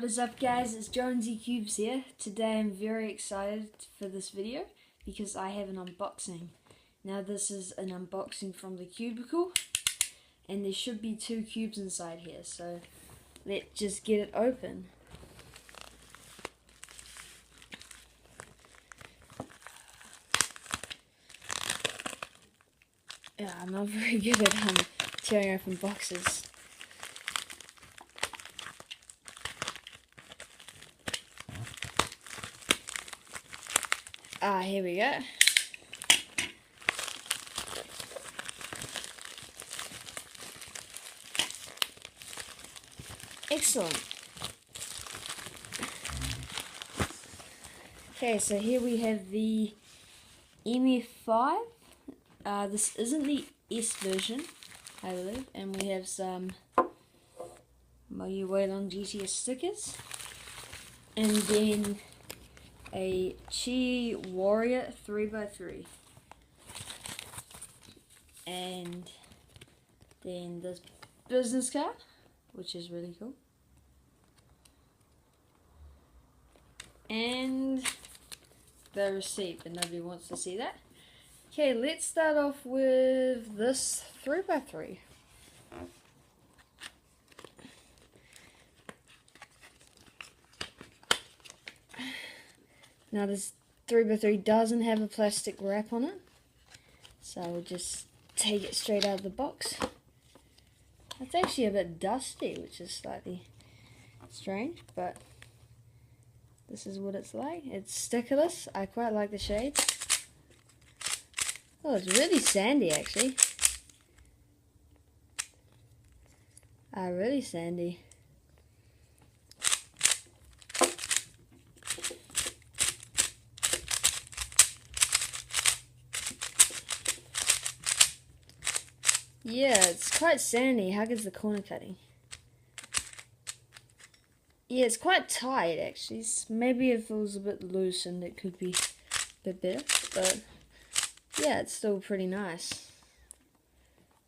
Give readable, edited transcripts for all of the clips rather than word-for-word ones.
What's up guys, it's Jonesy Cubes here. Today I'm very excited for this video because I have an unboxing. Now this is an unboxing from the Cubicle and there should be 2 cubes inside here, so let's just get it open. Yeah, I'm not very good at tearing open boxes. Here we go. Excellent. Okay, so here we have the MF5. This isn't the S version, I believe, and we have some Long GTS stickers, and then a Qiyi Warrior 3x3, and then this business card, which is really cool, and the receipt, but nobody wants to see that. Okay, let's start off with this 3x3. Now this 3x3 doesn't have a plastic wrap on it, so we'll just take it straight out of the box. It's actually a bit dusty, which is slightly strange, but this is what it's like. It's stickerless. I quite like the shades. Oh, it's really sandy actually. Really sandy. Yeah, it's quite sandy. How good's the corner cutting? Yeah, it's quite tight actually. Maybe if it was a bit loosened it could be a bit better, but yeah, it's still pretty nice.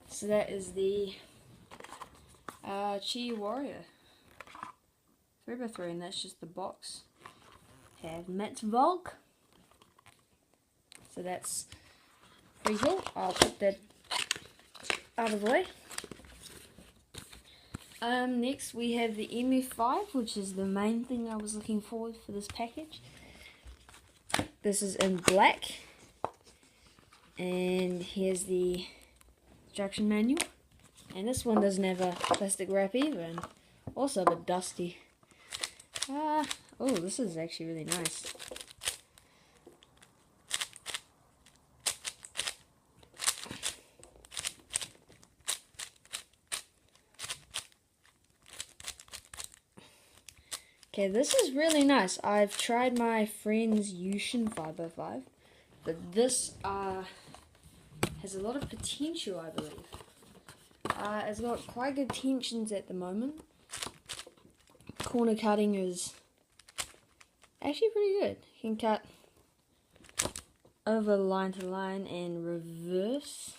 So that is the Qiyi Warrior 3x3, and that's just the box. Have Matt's Volk. So that's pretty cool. I'll put that out of the way. Next we have the MF5, which is the main thing I was looking forward for this package. This is in black, and here's the instruction manual, and this one doesn't have a plastic wrap either, and also a bit dusty. Oh, this is actually really nice. Okay, this is really nice. I've tried my friend's Yushin 5x5, but this has a lot of potential, I believe. It's got quite good tensions at the moment. Corner cutting is actually pretty good. You can cut over line to line and reverse.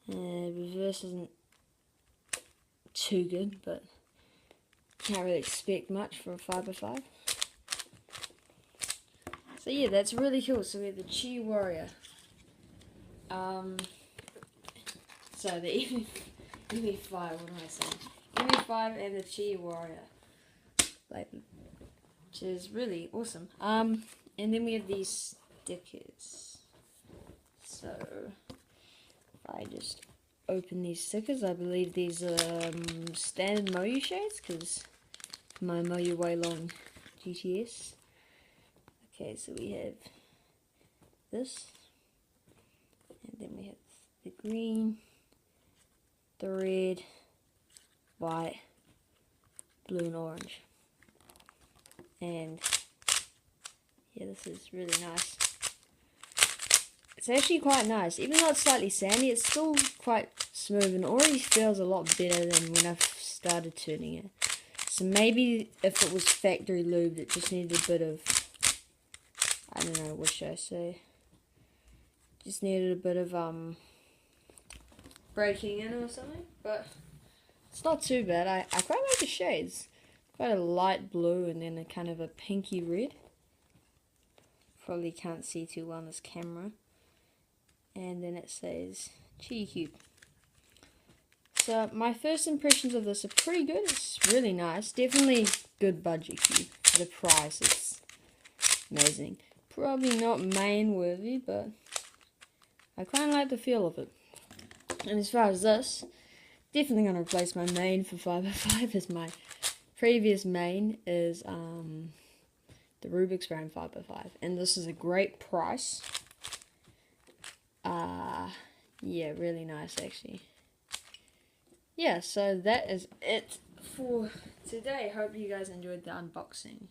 Reverse isn't too good, but can't really expect much for a 5x5. So yeah, that's really cool. So we have the Qiyi Warrior. So the MF5, what am I saying? MF5 and the Qiyi Warrior, which is really awesome. And then we have these stickers. So if I just open these stickers, I believe these are standard Moyu shades, because my Long GTS. Okay, so we have this, and then we have the green, the red, white, blue and orange. And yeah, this is really nice. It's actually quite nice. Even though it's slightly sandy, it's still quite smooth and already feels a lot better than when I started turning it. So maybe if it was factory lubed, it just needed a bit of, I don't know, what should I say? Just needed a bit of breaking in or something, but it's not too bad. I quite like the shades. Got a light blue and then a kind of a pinky red. Probably can't see too well on this camera. And then it says Qiyi. So my first impressions of this are pretty good. It's really nice. Definitely good budget cube. The price is amazing. Probably not main worthy, but I kind of like the feel of it. And as far as this, definitely going to replace my main for 5x5 as my previous main is the Rubik's Brand 5x5. And this is a great price. Yeah, really nice actually. Yeah, so that is it for today. Hope you guys enjoyed the unboxing.